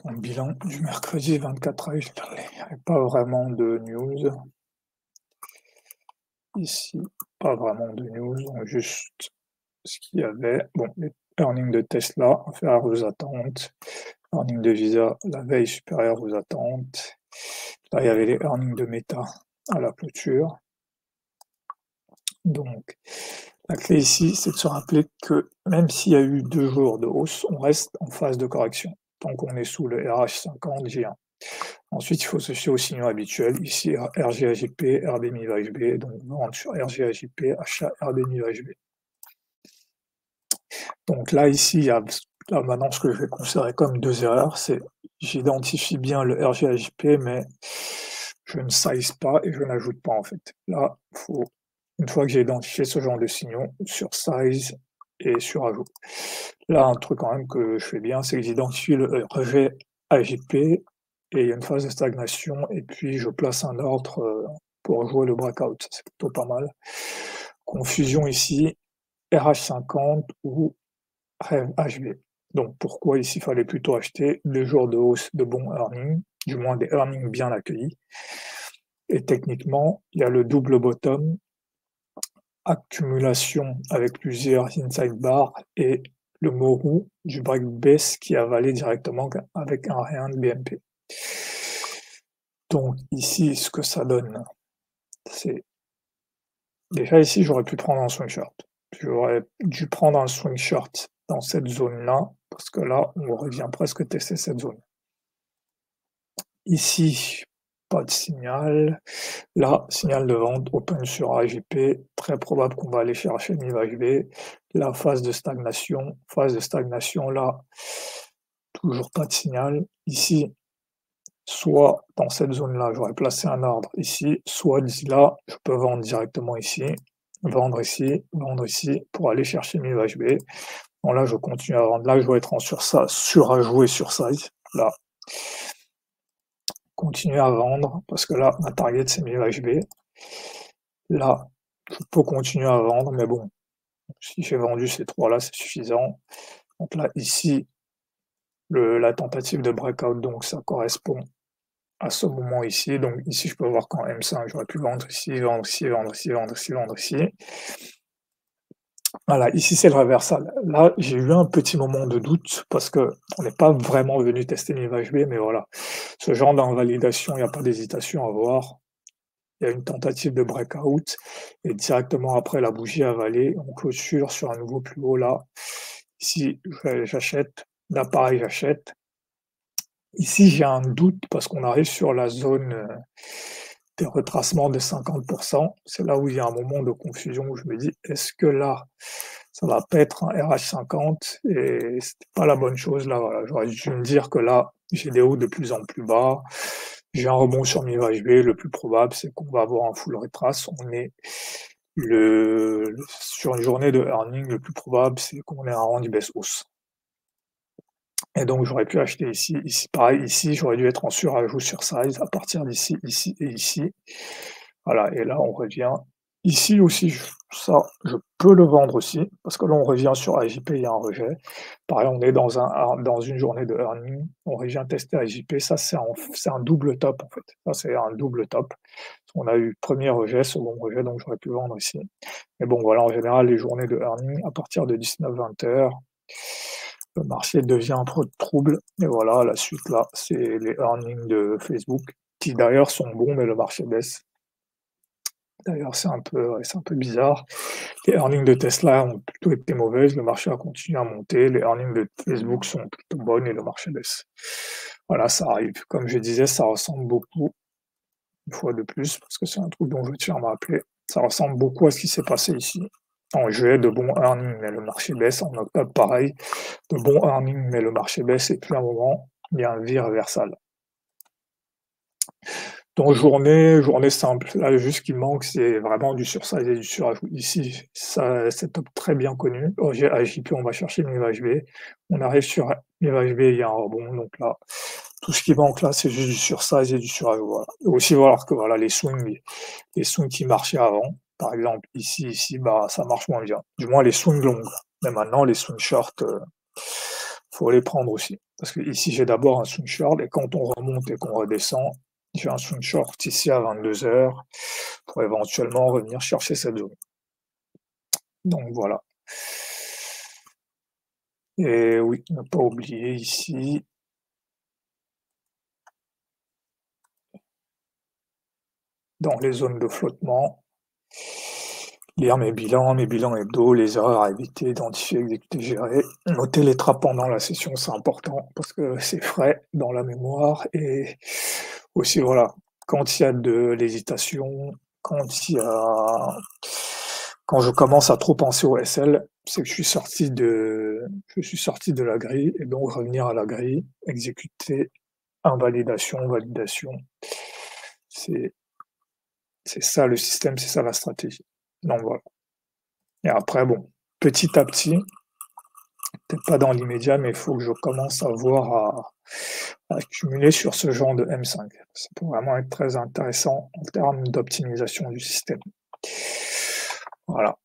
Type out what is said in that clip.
Dans le bilan du mercredi 24 avril, il n'y avait pas vraiment de news. Ici, pas vraiment de news, donc juste ce qu'il y avait. Bon, les earnings de Tesla inférieurs aux attentes, earnings de Visa la veille supérieure aux attentes. Là, il y avait les earnings de Meta à la clôture. Donc, la clé ici, c'est de se rappeler que même s'il y a eu 2 jours de hausse, on reste en phase de correction, tant qu'on est sous le RH50 J1. Ensuite, il faut se fier aux signaux habituels, ici RGAJP, RDMI-VHB, donc vente sur RGAJP, achat RDMI-VHB. Donc là, ici, il y a là maintenant ce que je vais considérer comme 2 erreurs, c'est j'identifie bien le RGAJP, mais je ne size pas et je n'ajoute pas en fait. Là, faut, une fois que j'ai identifié ce genre de signaux, sur size et sur ajout. Là, un truc quand même que je fais bien, c'est que j'identifie le RGAJP et il y a une phase de stagnation et puis je place un ordre pour jouer le breakout. C'est plutôt pas mal. Confusion ici, RH50 ou HB. Donc pourquoi ici il fallait plutôt acheter des jours de hausse de bons earnings, du moins des earnings bien accueillis. Et techniquement, il y a le double bottom, accumulation avec plusieurs inside bars et le morou du break baisse qui est avalé directement avec un rien de BMP. Donc ici, ce que ça donne, c'est déjà ici j'aurais pu prendre un swing short. J'aurais dû prendre un swing short dans cette zone-là, parce que là, on revient presque tester cette zone. Ici, pas de signal. Là, signal de vente, open sur AJP, très probable qu'on va aller chercher le niveau HB. La phase de stagnation là, toujours pas de signal. Ici, soit dans cette zone-là, j'aurais placé un ordre ici, soit d'ici là, je peux vendre directement ici, vendre ici, pour aller chercher le niveau HB. Bon, là, je continue à vendre. Là, je dois être en surajoué sur size. Là, continuer à vendre parce que là, ma target, c'est mes HB. Là, je peux continuer à vendre, mais bon, si j'ai vendu ces trois-là, c'est suffisant. Donc là, ici, la tentative de breakout, donc ça correspond à ce moment ici. Donc ici, je peux voir qu'en M5, j'aurais pu vendre ici, vendre ici, vendre ici, vendre ici, vendre ici. Voilà, ici c'est le reversal. Là, j'ai eu un petit moment de doute parce que on n'est pas vraiment venu tester mes HB, mais voilà. Ce genre d'invalidation, il n'y a pas d'hésitation à voir. Il y a une tentative de breakout et directement après la bougie avalée, on clôture sur un nouveau plus haut là. Ici, j'achète, là pareil, j'achète. Ici, j'ai un doute parce qu'on arrive sur la zone des retracements de 50%. C'est là où il y a un moment de confusion où je me dis, est-ce que là, ça va pas être un RH50 et c'était pas la bonne chose là. Voilà. J'aurais dû me dire que là, j'ai des hauts de plus en plus bas. J'ai un rebond sur mes HB. Le plus probable, c'est qu'on va avoir un full retrace. On est sur une journée de earning, le plus probable, c'est qu'on ait un rendu baisse-hausse. Et donc, j'aurais pu acheter ici, ici, pareil, ici, j'aurais dû être en surajout sur size à partir d'ici, ici et ici. Voilà, et là, on revient. Ici aussi, ça, je peux le vendre aussi, parce que là, on revient sur AJP, il y a un rejet. Pareil, on est dans une journée de earning, on revient tester AJP, ça, c'est un double top, en fait. Ça, c'est un double top. On a eu premier rejet, second rejet, donc j'aurais pu vendre ici. Mais bon, voilà, en général, les journées de earning, à partir de 19-20 heures, le marché devient un peu trouble. Et voilà, la suite là, c'est les earnings de Facebook, qui d'ailleurs sont bons, mais le marché baisse. D'ailleurs, c'est un peu bizarre. Les earnings de Tesla ont plutôt été mauvaises, le marché a continué à monter. Les earnings de Facebook sont plutôt bonnes et le marché baisse. Voilà, ça arrive. Comme je disais, ça ressemble beaucoup, une fois de plus, parce que c'est un truc dont je tiens à me rappeler. Ça ressemble beaucoup à ce qui s'est passé ici. En juillet, de bons earnings, mais le marché baisse. En octobre, pareil, de bons earnings, mais le marché baisse. Et puis à un moment, il y a un V reversal. Donc journée simple. Là, juste ce qui manque, c'est vraiment du sursize et du surajout. Ici, ça, c'est top très bien connu. À JP, on va chercher le HB. On arrive sur le HB, il y a un rebond. Donc là, tout ce qui manque là, c'est juste du sursize et du surajout. Voilà. Et aussi voir que voilà, les swings qui marchaient avant, par exemple ici, bah ça marche moins bien. Du moins les swings longues. Mais maintenant, les swings short, faut les prendre aussi. Parce que ici j'ai d'abord un swing short et quand on remonte et qu'on redescend, j'ai un swing short ici à 22 h pour éventuellement revenir chercher cette zone. Donc voilà. Et oui, ne pas oublier ici dans les zones de flottement, lire mes bilans hebdo, les erreurs à éviter, identifier, exécuter, gérer. Noter les trappes pendant la session, c'est important parce que c'est frais dans la mémoire et aussi, voilà, quand il y a de l'hésitation, quand je commence à trop penser au SL, c'est que je suis sorti de la grille et donc revenir à la grille, exécuter, invalidation, validation. C'est ça le système, c'est ça la stratégie. Donc voilà. Et après, bon, petit à petit, peut-être pas dans l'immédiat, mais il faut que je commence à voir à accumuler sur ce genre de M5. Ça peut vraiment être très intéressant en termes d'optimisation du système. Voilà.